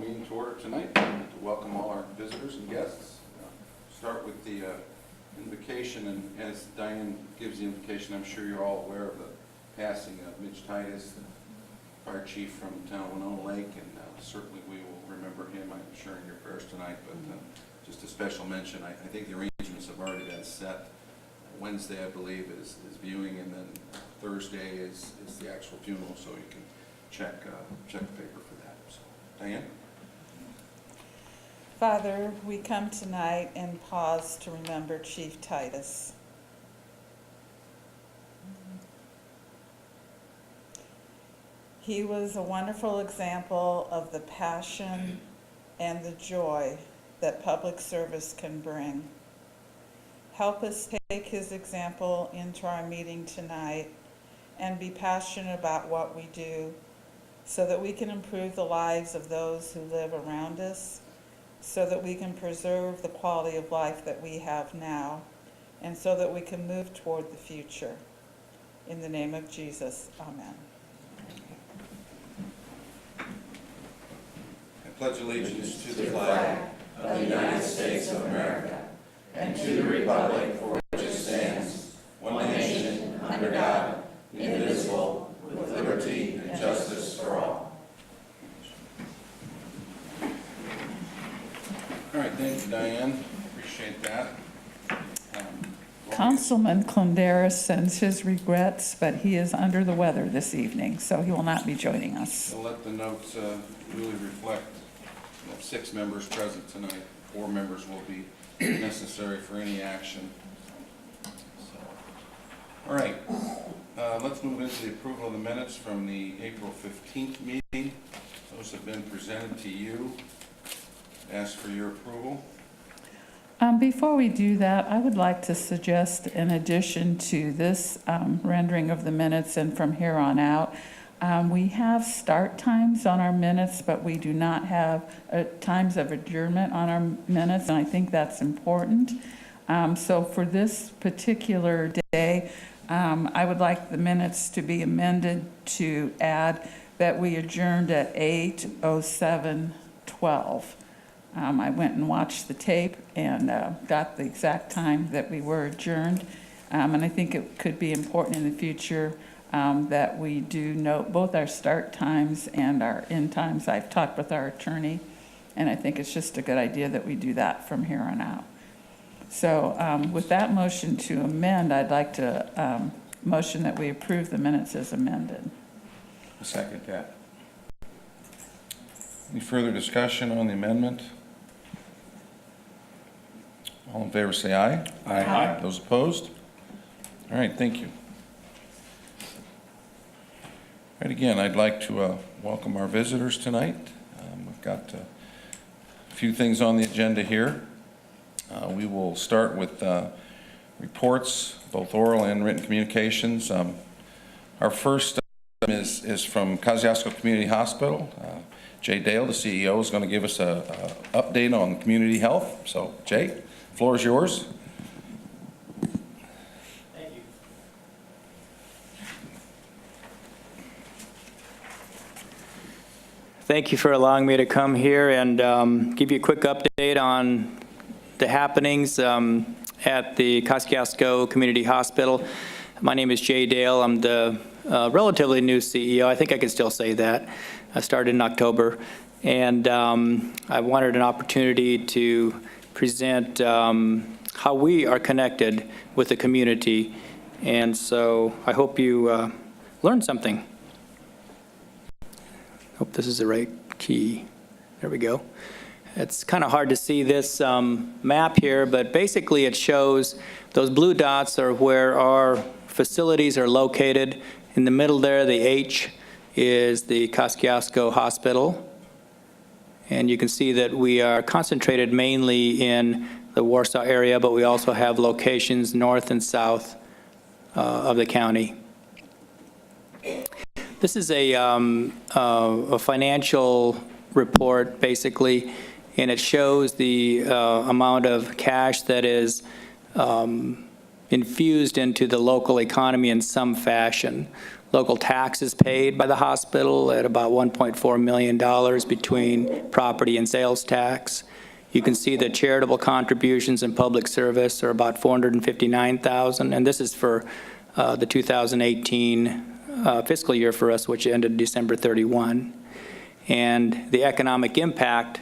meeting to order tonight. To welcome all our visitors and guests. Start with the invocation, and as Diane gives the invocation, I'm sure you're all aware of the passing of Mitch Titus, the fire chief from the town of Winona Lake, and certainly we will remember him, I'm sure, in your prayers tonight, but just a special mention. I think the arrangements have already been set. Wednesday, I believe, is viewing, and then Thursday is the actual funeral, so you can check the paper for that. So, Diane? Father, we come tonight and pause to remember Chief Titus. He was a wonderful example of the passion and the joy that public service can bring. Help us take his example into our meeting tonight and be passionate about what we do so that we can improve the lives of those who live around us, so that we can preserve the quality of life that we have now, and so that we can move toward the future. In the name of Jesus, amen. I pledge allegiance to the flag of the United States of America and to the republic for which it stands, one nation, under God, indivisible, with liberty and justice for all. All right, thank you, Diane. Appreciate that. Councilman Clenderis sends his regrets, but he is under the weather this evening, so he will not be joining us. We'll let the notes really reflect 6 members present tonight. 4 members will be necessary for any action. So, all right, let's move into the approval of the minutes from the April 15th meeting. Those have been presented to you. Ask for your approval. Before we do that, I would like to suggest, in addition to this rendering of the minutes and from here on out, we have start times on our minutes, but we do not have times of adjournment on our minutes, and I think that's important. So for this particular day, I would like the minutes to be amended to add that we adjourned at 8:07:12. I went and watched the tape and got the exact time that we were adjourned. And I think it could be important in the future that we do note both our start times and our end times. I've talked with our attorney, and I think it's just a good idea that we do that from here on out. So with that motion to amend, I'd like to motion that we approve the minutes as amended. I'll second that. Any further discussion on the amendment? All in favor say aye. Aye. Aye. Those opposed? All right, thank you. All right, again, I'd like to welcome our visitors tonight. We've got a few things on the agenda here. We will start with reports, both oral and written communications. Our first is from Kosciuszko Community Hospital. Jay Dale, the CEO, is going to give us an update on community health. So, Jay, the floor is yours. Thank you. Thank you for allowing me to come here and give you a quick update on the happenings at the Kosciuszko Community Hospital. My name is Jay Dale. I'm the relatively new CEO. I think I can still say that. I started in October, and I wanted an opportunity to present how we are connected with the community, and so I hope you learned something. Hope this is the right key. There we go. It's kind of hard to see this map here, but basically it shows those blue dots are where our facilities are located. In the middle there, the H is the Kosciuszko Hospital. And you can see that we are concentrated mainly in the Warsaw area, but we also have locations north and south of the county. This is a financial report, basically, and it shows the amount of cash that is infused into the local economy in some fashion. local taxes paid by the hospital at about $1.4 million between property and sales tax. You can see the charitable contributions and public service are about $459,000, and this is for the 2018 fiscal year for us, which ended December 31. And the economic impact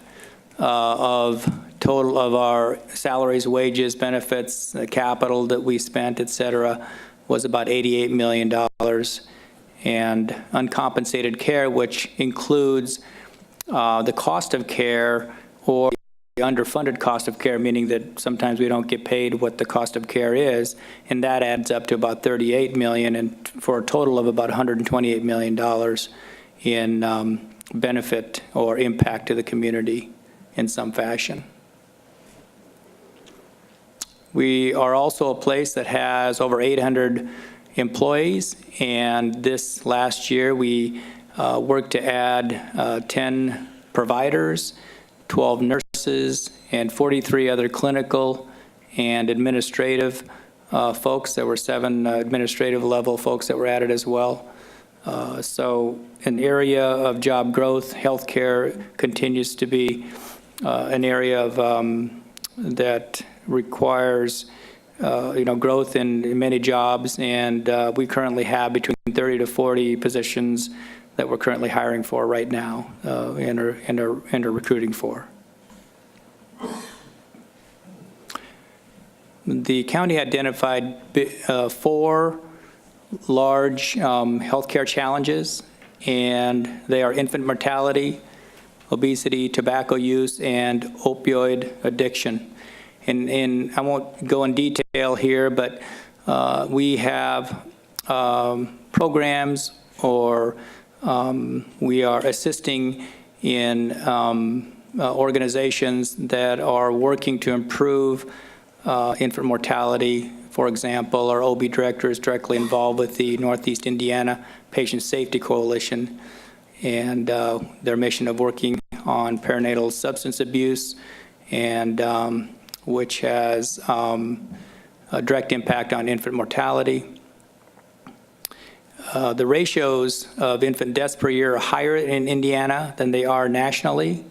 of total of our salaries, wages, benefits, capital that we spent, et cetera, was about $88 million. And uncompensated care, which includes the cost of care or the underfunded cost of care, meaning that sometimes we don't get paid what the cost of care is, and that adds up to about $38 million, and for a total of about $128 million in benefit or impact to the community in some fashion. We are also a place that has over 800 employees, and this last year we worked to add 10 providers, 12 nurses, and 43 other clinical and administrative folks. There were 7 administrative level folks that were added as well. So an area of job growth. Healthcare continues to be an area of that requires growth in many jobs, and we currently have between 30 to 40 positions that we're currently hiring for right now and are recruiting for. The county identified 4 large healthcare challenges, and they are infant mortality, obesity, tobacco use, and opioid addiction. And I won't go in detail here, but we have programs, or we are assisting in organizations that are working to improve infant mortality. For example, our OB director is directly involved with the Northeast Indiana Patient Safety Coalition and their mission of working on perinatal substance abuse, and which has a direct impact on infant mortality. The ratios of infant deaths per year are higher in Indiana than they are nationally,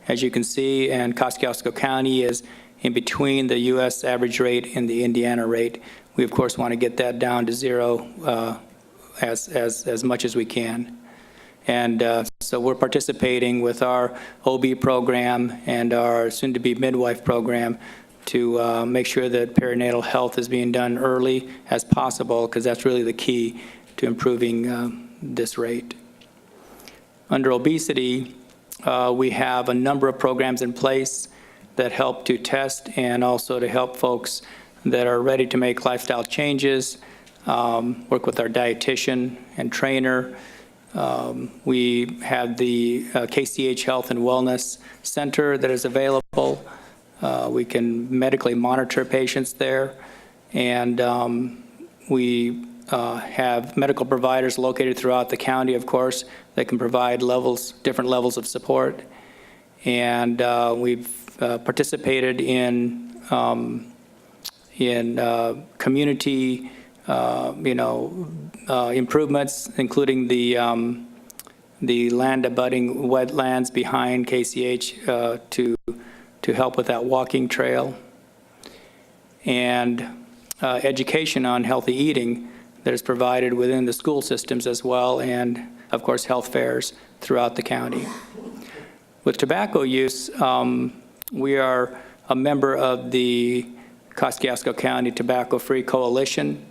as you can see, and Kosciuszko County is in between the U.S. average rate and the Indiana rate. We, of course, want to get that down to 0 as much as we can. And so we're participating with our OB program and our soon-to-be midwife program to make sure that perinatal health is being done early as possible, because that's really the key to improving this rate. Under obesity, we have a number of programs in place that help to test and also to help folks that are ready to make lifestyle changes, work with our dietitian and trainer. We have the KCH Health and Wellness Center that is available. We can medically monitor patients there, and we have medical providers located throughout the county, of course, that can provide different levels of support. And we've participated in community, improvements, including the land abutting wetlands behind KCH to help with that walking trail, and education on healthy eating that is provided within the school systems as well, and of course health fairs throughout the county. With tobacco use, we are a member of the Kosciuszko County Tobacco-Free Coalition.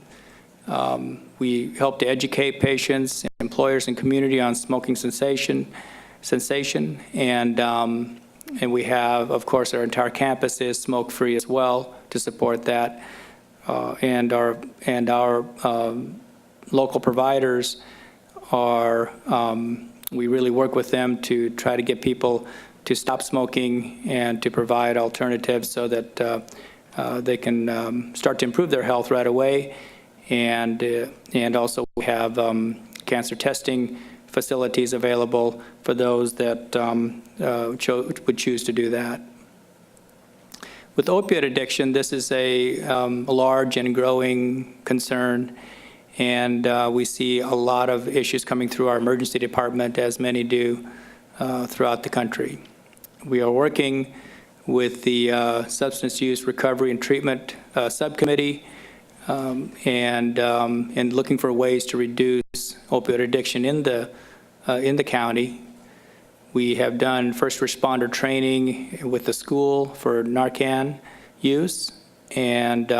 We help to educate patients, employers, and community on smoking cessation, and we have, of course, our entire campus is smoke-free as well to support that. And our local providers are, we really work with them to try to get people to stop smoking and to provide alternatives so that they can start to improve their health right away. And also we have cancer testing facilities available for those that would choose to do that. With opioid addiction, this is a large and growing concern, And we see a lot of issues coming through our emergency department, as many do throughout the country. We are working with the Substance Use Recovery and Treatment Subcommittee and looking for ways to reduce opioid addiction in the county. We have done first responder training with the school for Narcan use, and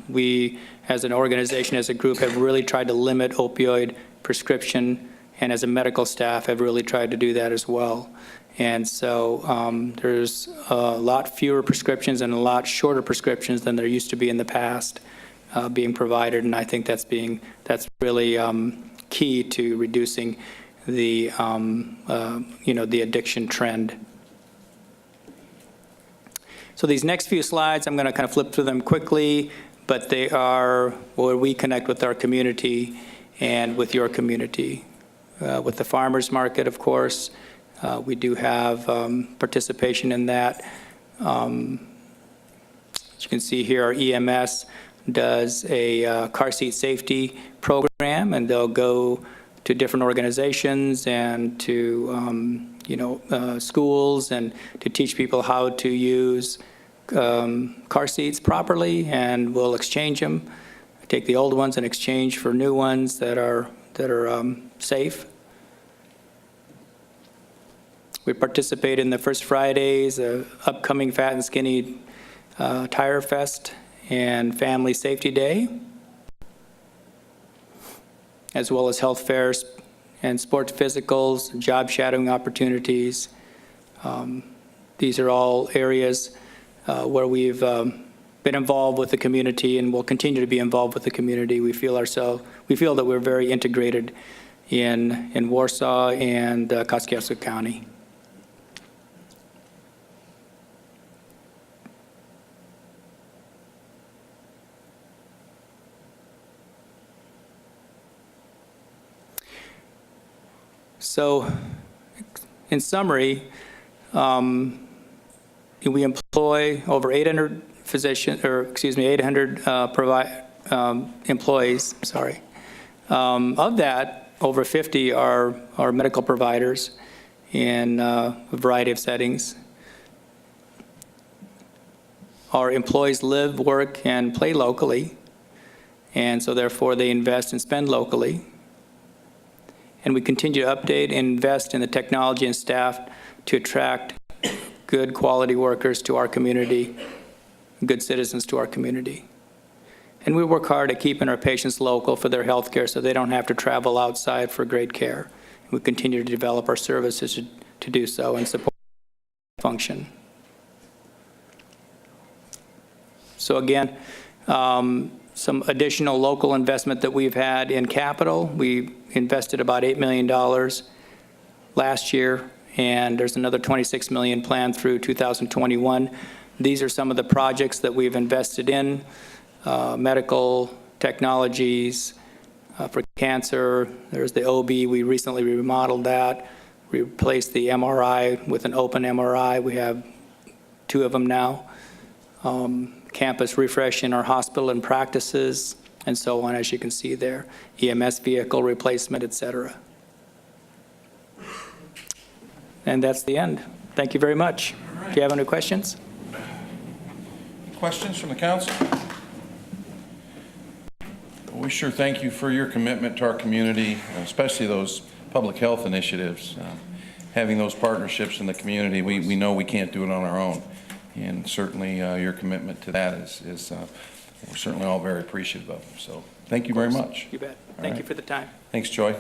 we, as an organization, as a group, have really tried to limit opioid prescription, and as a medical staff have really tried to do that as well. And so there's a lot fewer prescriptions and a lot shorter prescriptions than there used to be in the past being provided, and I think that's really key to reducing the the addiction trend. So these next few slides, I'm going to kind of flip through them quickly, but they are where we connect with our community and with your community. With the farmers market, of course, we do have participation in that. As you can see here, our EMS does a car seat safety program, and they'll go to different organizations and to schools and to teach people how to use car seats properly, and we'll exchange them, take the old ones and exchange for new ones that are safe. We participate in the First Fridays, upcoming Fat and Skinny Tire Fest and Family Safety Day, as well as health fairs and sports physicals, job shadowing opportunities. These are all areas where we've been involved with the community and will continue to be involved with the community. We feel that we're very integrated in Warsaw and Kosciuszko County. So, in summary, we employ over 800 employees. Sorry. Of that, over 50 are medical providers in a variety of settings. Our employees live, work, and play locally, and so therefore they invest and spend locally. And we continue to update and invest in the technology and staff to attract good quality workers to our community, good citizens to our community. And we work hard at keeping our patients local for their health care so they don't have to travel outside for great care. And we continue to develop our services to do so and support function. So again, some additional local investment that we've had in capital. We invested about $8 million last year, and there's another $26 million planned through 2021. These are some of the projects that we've invested in, medical technologies for cancer. There's the OB, we recently remodeled that. We replaced the MRI with an open MRI. We have 2 of them now. Campus refresh in our hospital and practices, and so on, as you can see there. EMS vehicle replacement, et cetera. And that's the end. Thank you very much. Right. Do you have any questions? Questions from the council? Well, we sure thank you for your commitment to our community, especially those public health initiatives. Having those partnerships in the community, we know we can't do it on our own. And certainly your commitment to that is we're certainly all very appreciative of. So thank you very much. You bet. Thank you for the time. Thanks, Joy.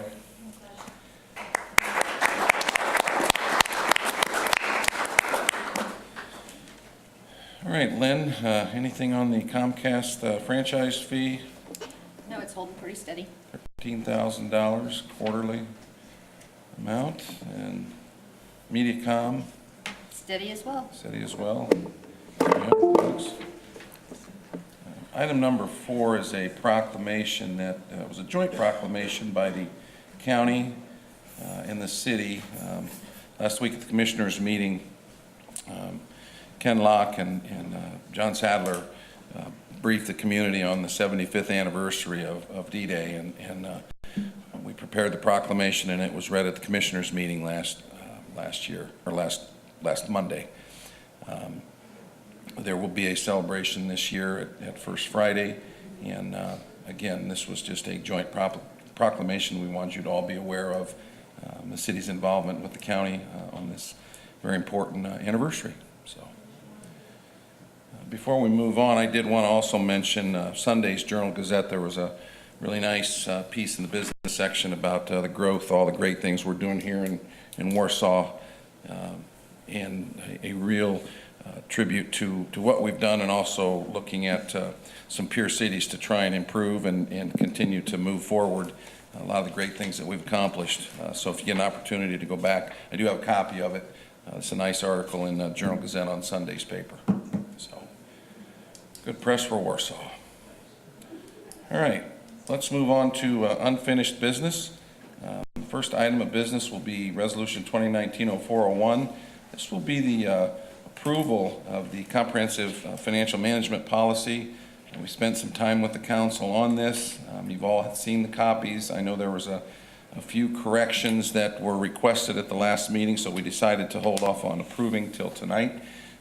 All right, Lynn, anything on the Comcast franchise fee? No, it's holding pretty steady. $13,000 quarterly amount, and MediaCom. Steady as well. Steady as well. Item number 4 is a proclamation that was a joint proclamation by the county and the city. Last week at the commissioners' meeting, Ken Locke and John Sadler brief the community on the 75th anniversary of D-Day, and we prepared the proclamation, and it was read at the commissioners' meeting last Monday. There will be a celebration this year at First Friday, and again, this was just a joint proclamation we want you to all be aware of, the city's involvement with the county on this very important anniversary. So, before we move on, I did want to also mention Sunday's Journal-Gazette. There was a really nice piece in the business section about the growth, all the great things we're doing here in Warsaw, and a real tribute to what we've done, and also looking at some peer cities to try and improve and continue to move forward a lot of the great things that we've accomplished. So if you get an opportunity to go back, I do have a copy of it. It's a nice article in the Journal-Gazette on Sunday's paper. So good press for Warsaw. All right, let's move on to unfinished business. First item of business will be Resolution 2019-0401. This will be the approval of the comprehensive financial management policy. And we spent some time with the council on this. You've all seen the copies. I know there was a few corrections that were requested at the last meeting, so we decided to hold off on approving till tonight.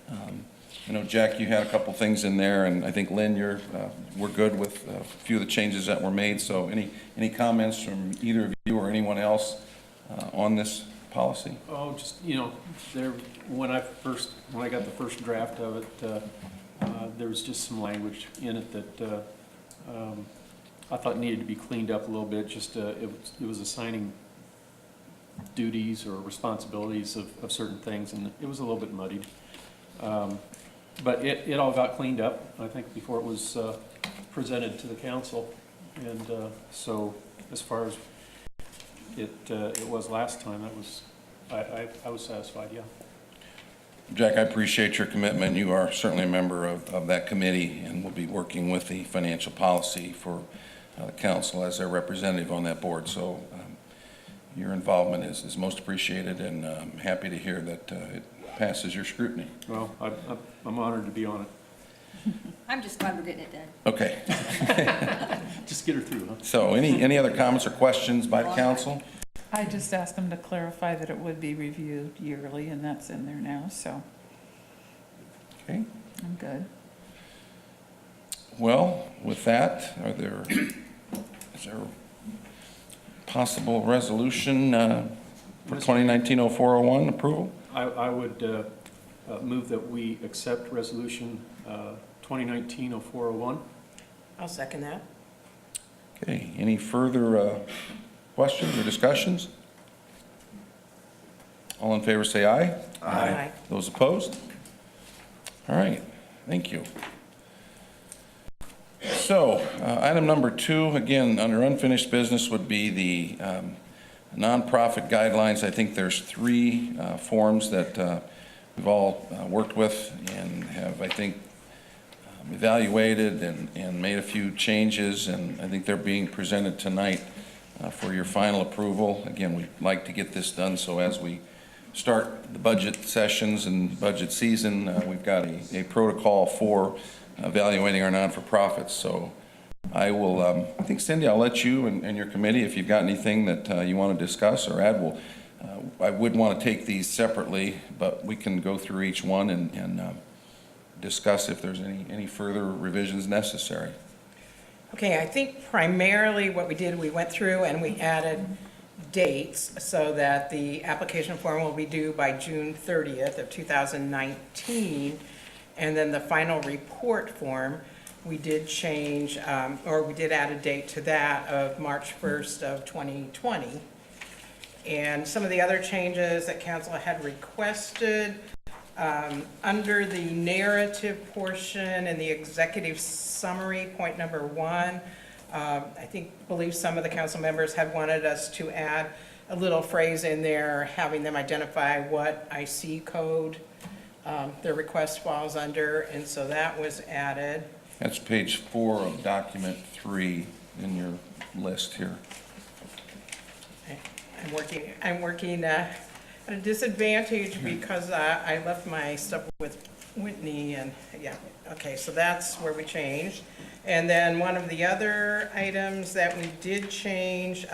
I know, Jack, you had a couple things in there, and I think, Lynn, we're good with a few of the changes that were made. So any comments from either of you or anyone else on this policy? Oh, just, when I got the first draft of it, there was just some language in it that I thought needed to be cleaned up a little bit. Just it was assigning duties or responsibilities of certain things, and it was a little bit muddied. But it all got cleaned up, I think, before it was presented to the council. And so as far as it was last time, I was satisfied, yeah. Jack, I appreciate your commitment. You are certainly a member of that committee, and will be working with the financial policy for the council as their representative on that board. So your involvement is most appreciated, and I'm happy to hear that it passes your scrutiny. Well, I'm honored to be on it. I'm just glad we're getting it done. Okay. Just get her through, huh? So any other comments or questions by the council? I just asked them to clarify that it would be reviewed yearly, and that's in there now, so Okay. I'm good. Well, with that, is there a possible resolution for 2019-0401 approval? I would move that we accept Resolution 2019-0401. I'll second that. Okay, any further questions or discussions? All in favor say aye. Aye. Those opposed? All right, thank you. So, item number 2, again, under unfinished business, would be the nonprofit guidelines. I think there's 3 forms that we've all worked with and have, I think, evaluated and made a few changes, and I think they're being presented tonight for your final approval. Again, we'd like to get this done so as we start the budget sessions and budget season, we've got a protocol for evaluating our non-for-profits. So I will, I think, Cindy, I'll let you and your committee, if you've got anything that you want to discuss or add, I would want to take these separately, but we can go through each one and discuss if there's any further revisions necessary. Okay, I think primarily what we did, we went through and we added dates so that the application form will be due by June 30th of 2019. And then the final report form, we did change, or we did add a date to that of March 1st of 2020. And some of the other changes that council had requested, under the narrative portion and the executive summary, point number 1, I believe some of the council members had wanted us to add a little phrase in there, having them identify what IC code their request falls under, and so that was added. That's page 4 of document 3 in your list here. I'm working At a disadvantage because I left my stuff with Whitney and, yeah, okay, so that's where we changed. And then one of the other items that we did change,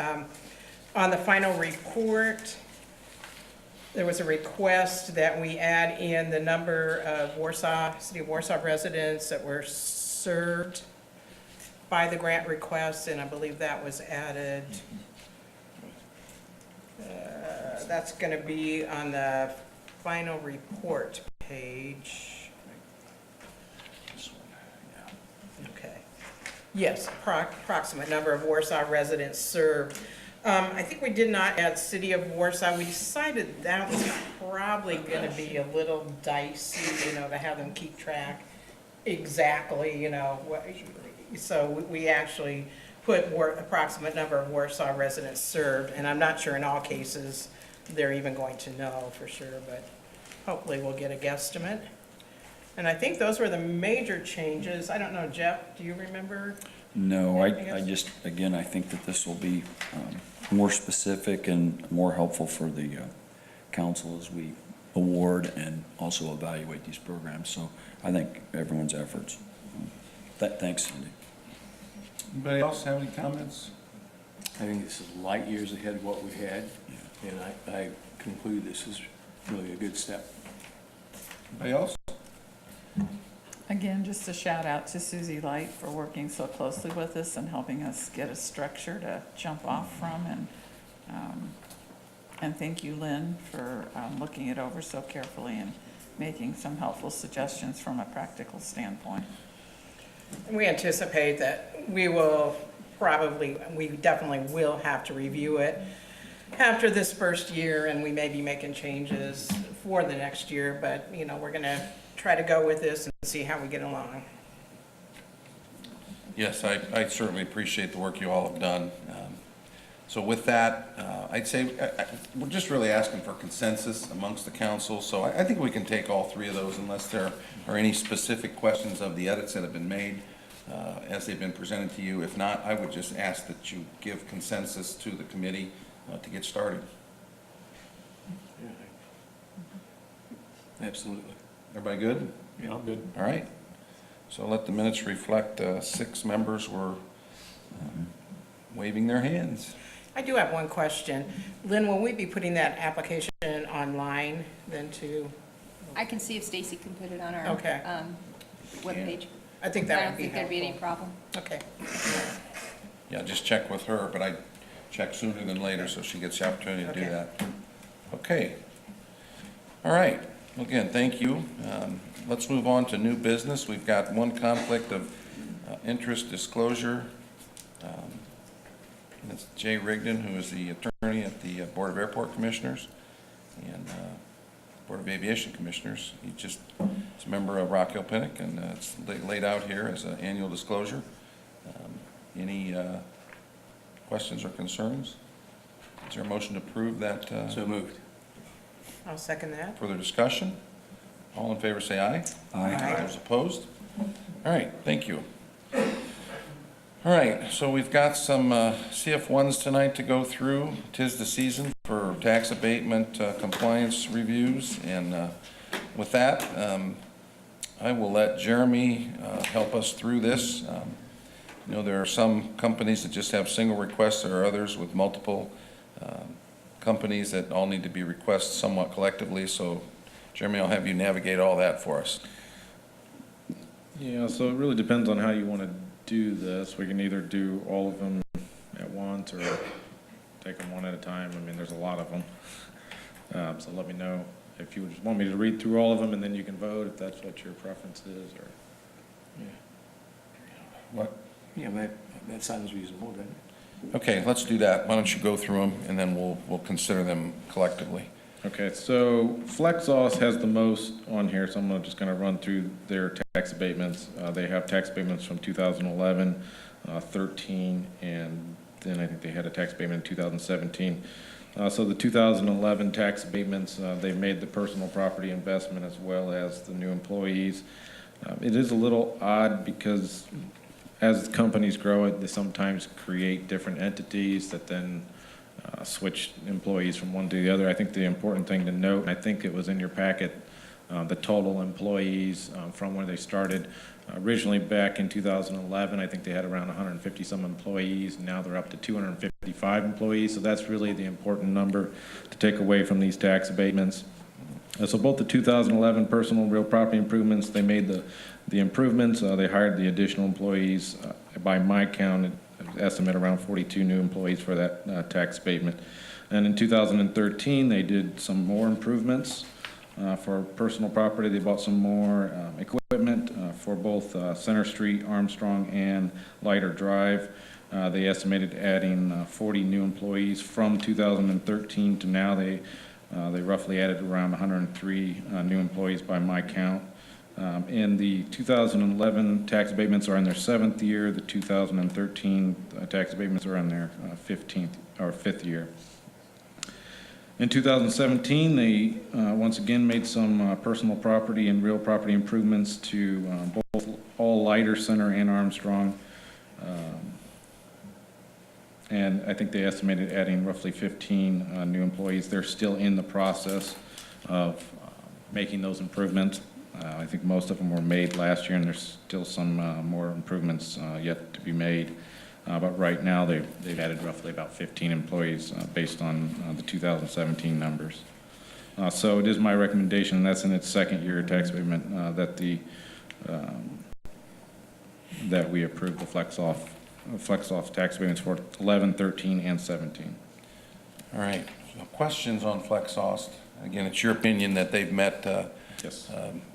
on the final report, there was a request that we add in the number of Warsaw, City of Warsaw residents that were served by the grant request, and I believe that was added. That's going to be on the final report page. Okay. Yes, approximate number of Warsaw residents served. I think we did not add City of Warsaw. We decided that was probably going to be a little dicey, you know, to have them keep track exactly, you know, so we actually put approximate number of Warsaw residents served, and I'm not sure in all cases they're even going to know for sure, but hopefully we'll get a guesstimate. And I think those were the major changes. I don't know, Jeff, do you remember? No, Anything I else? just, again, I think that this will be more specific and more helpful for the council as we award and also evaluate these programs. So I think everyone's efforts. Thanks, Cindy. Anybody else have any comments? I think this is light years ahead of what we had, and I conclude this is really a good step. Anybody else? Again, just a shout out to Susie Light for working so closely with us and helping us get a structure to jump off from. And thank you, Lynn, for looking it over so carefully and making some helpful suggestions from a practical standpoint. We anticipate that we definitely will have to review it after this first year, and we may be making changes for the next year, but, you know, we're going to try to go with this and see how we get along. Yes, I certainly appreciate the work you all have done. So with that, I'd say we're just really asking for consensus amongst the council. So I think we can take all three of those unless there are any specific questions of the edits that have been made as they've been presented to you. If not, I would just ask that you give consensus to the committee to get started. Absolutely. Everybody good? Yeah, I'm good. All right. So let the minutes reflect 6 members were waving their hands. I do have one question. Lynn, will we be putting that application online then too? I can see if Stacy can put it on our Okay. webpage. I think I that don't would be think there'd be any helpful. problem. Okay. Yeah, just check with her, but I check sooner than later so she gets the opportunity to do Okay. that. Okay. All right. Again, thank you. Let's move on to new business. We've got one conflict of interest disclosure. And it's Jay Rigdon, who is the attorney at the Board of Airport Commissioners and Board of Aviation Commissioners. He just is a member of Rock Hill Pinnock, and it's laid out here as an annual disclosure. Any questions or concerns? Is there a motion to approve that? So moved. I'll second that. Further discussion? All in favor, say aye. Aye. Those opposed? All right, thank you. All right, so we've got some CF1s tonight to go through. 'Tis the season for tax abatement compliance reviews, and with that, I will let Jeremy help us through this. You know, there are some companies that just have single requests, there are others with multiple companies that all need to be requested somewhat collectively, so Jeremy, I'll have you navigate all that for us. Yeah, so it really depends on how you want to do this. We can either do all of them at once or take them one at a time. I mean, there's a lot of them. So let me know if you just want me to read through all of them and then you can vote if that's what your preference is, or. What? Yeah, that sounds reasonable, doesn't it? Okay, let's do that. Why don't you go through them, and then we'll consider them collectively. Okay, so Flexos has the most on here, so I'm just gonna run through their tax abatements. They have tax abatements from 2011, 13, and then I think they had a tax abatement in 2017. So the 2011 tax abatements, they made the personal property investment as well as the new employees. It is a little odd because as companies grow, they sometimes create different entities that then switch employees from one to the other. I think the important thing to note, and I think it was in your packet, the total employees from when they started. Originally back in 2011, I think they had around 150 some employees. Now they're up to 255 employees. So that's really the important number to take away from these tax abatements. So both the 2011 personal real property improvements, they made the improvements. They hired the additional employees. By my count, estimate around 42 new employees for that tax abatement. And in 2013, they did some more improvements. For personal property, they bought some more equipment for both Center Street, Armstrong, and Lighter Drive. They estimated adding 40 new employees from 2013 to now. They roughly added around 103 new employees by my count. And the 2011 tax abatements are in their 7th year. The 2013 tax abatements are in their 15th or 5th year. In 2017, they once again made some personal property and real property improvements to both all Lighter Center and Armstrong. And I think they estimated adding roughly 15 new employees. They're still in the process of making those improvements. I think most of them were made last year, and there's still some more improvements yet to be made. But right now, they've added roughly about 15 employees based on the 2017 numbers. So it is my recommendation, and that's in its 2nd year tax abatement, that we approve the flex off tax abatements for 11, 13, and 17. All right, so questions on Flexost? Again, it's your opinion that they've met Yes.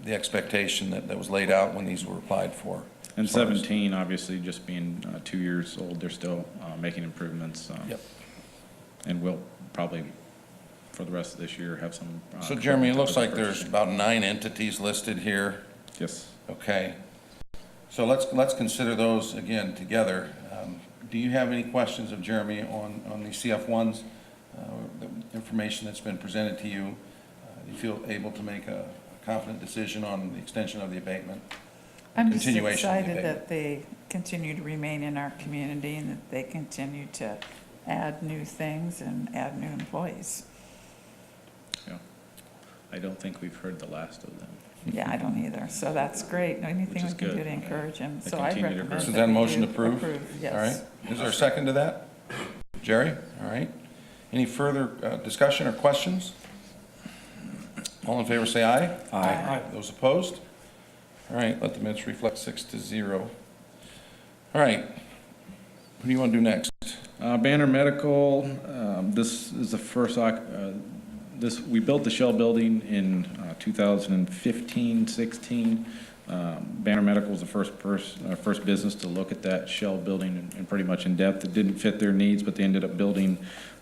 the expectation that was laid out when these were applied for? And as far as- 17, obviously, just being 2 years old, they're still making improvements. Yep. And we'll probably, for the rest of this year, have some. So Jeremy, it looks like there's purchasing. about 9 entities listed here. Yes. Okay. So let's consider those again together. Do you have any questions of Jeremy on the CF1s, the information that's been presented to you? Do you feel able to make a confident decision on the extension of the abatement? I'm just Continuation of the excited abatement. that they continue to remain in our community and that they continue to add new things and add new employees. Yeah. I don't think we've heard the last of them. Yeah, I don't either, so that's great. Anything we is can do good. to encourage them, They so I continue to recommend grow. that So is that a we motion do to approve? yes. All right. Is there a second to that? Jerry? All right. Any further discussion or questions? All in favor, say aye. Aye. Those opposed? All right, let the minutes reflect 6-0. All right. What do you want to do next? Banner Medical, this is the first, we built the Shell building in 2015, 16. Banner Medical was the first business to look at that Shell building in pretty much in depth. It didn't fit their needs, but they ended up building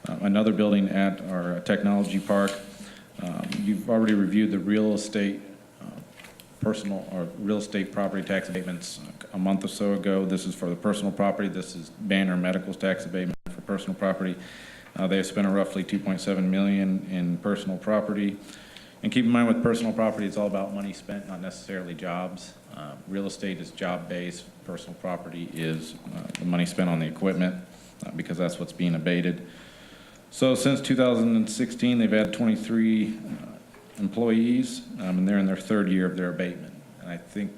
another building at our technology park. You've already reviewed the real estate personal or real estate property tax abatements a month or so ago. This is for the personal property. This is Banner Medical's tax abatement for personal property. They have spent roughly $2.7 million in personal property. And keep in mind with personal property, it's all about money spent, not necessarily jobs. Real estate is job-based. Personal property is the money spent on the equipment because that's what's being abated. So since 2016, they've had 23 employees, and they're in their 3rd year of their abatement. And I think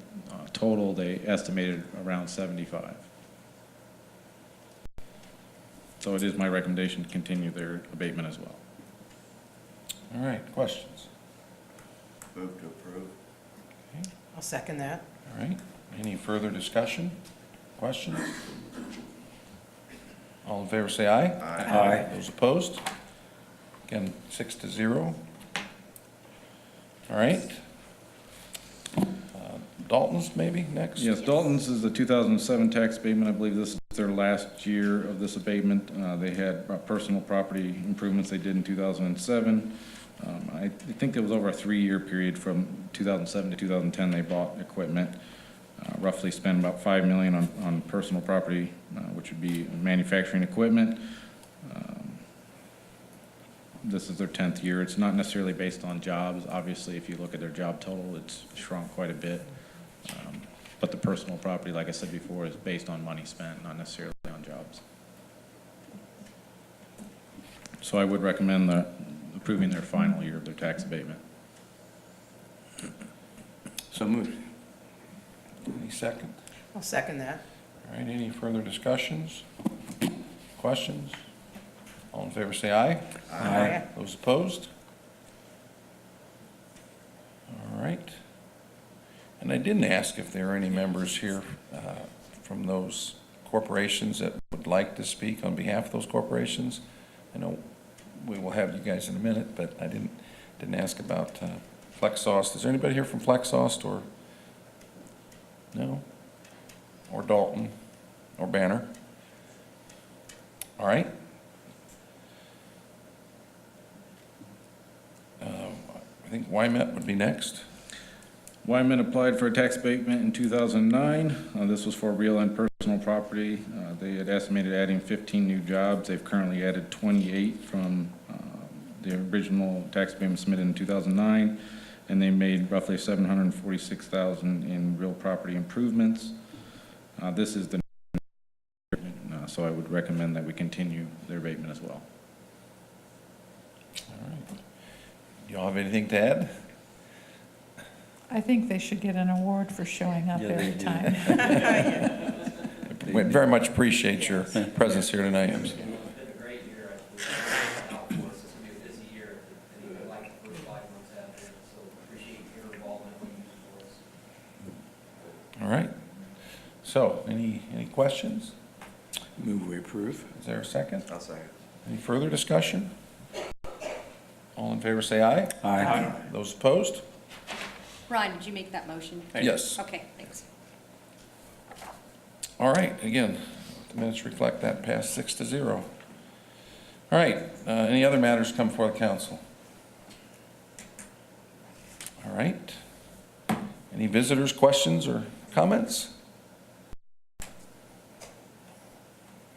total, they estimated around 75. So it is my recommendation to continue their abatement as well. All right, questions? Move to approve. I'll second that. All right, any further discussion? Questions? All in favor, say aye. Aye. Those opposed? Again, 6-0. All right. Dalton's maybe next? Yes, Dalton's is the 2007 tax abatement. I believe this is their last year of this abatement. They had personal property improvements they did in 2007. I think it was over a 3-year period from 2007 to 2010 they bought equipment. Roughly spent about $5 million on personal property, which would be manufacturing equipment. This is their 10th year. It's not necessarily based on jobs. Obviously, if you look at their job total, it's shrunk quite a bit. But the personal property, like I said before, is based on money spent, not necessarily on jobs. So I would recommend approving their final year of their tax abatement. So moved. Any second? I'll second that. All right, any further discussions? Questions? All in favor, say aye. Aye. Those opposed? All right. And I didn't ask if there are any members here from those corporations that would like to speak on behalf of those corporations. I know we will have you guys in a minute, but I didn't ask about Flexsoft. Is there anybody here from Flexsoft or, no? Or Dalton, or Banner? All right. I think Wymet would be next. Wyman applied for a tax abatement in 2009. This was for real and personal property. They had estimated adding 15 new jobs. They've currently added 28 from the original tax abatement submitted in 2009, and they made roughly $746,000 in real property improvements. This is the so I would recommend that we continue their abatement as well. All right. Do y'all have anything to add? I think they should get an award for showing up every time. We very much appreciate your presence here tonight. It's been a great year. It's going to be a busy year, and even like the first 5 months after, so appreciate your involvement when you use us. All right. So, any questions? Move we approve. Is there a second? I'll second. Any further discussion? All in favor, say aye. Aye. Those opposed? Ron, did you make that motion? Yes. Okay, thanks. All right, again, the minutes reflect that passed 6-0. All right, any other matters come before the council? All right. Any visitors, questions, or comments?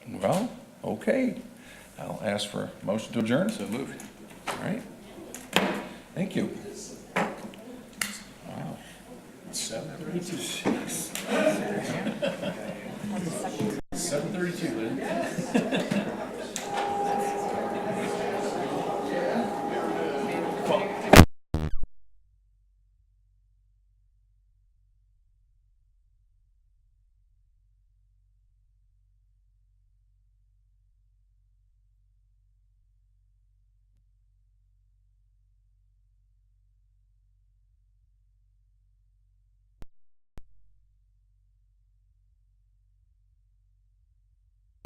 Well, okay. I'll ask for a motion to adjourn. So moved. All right. Thank you. Wow. 7:32.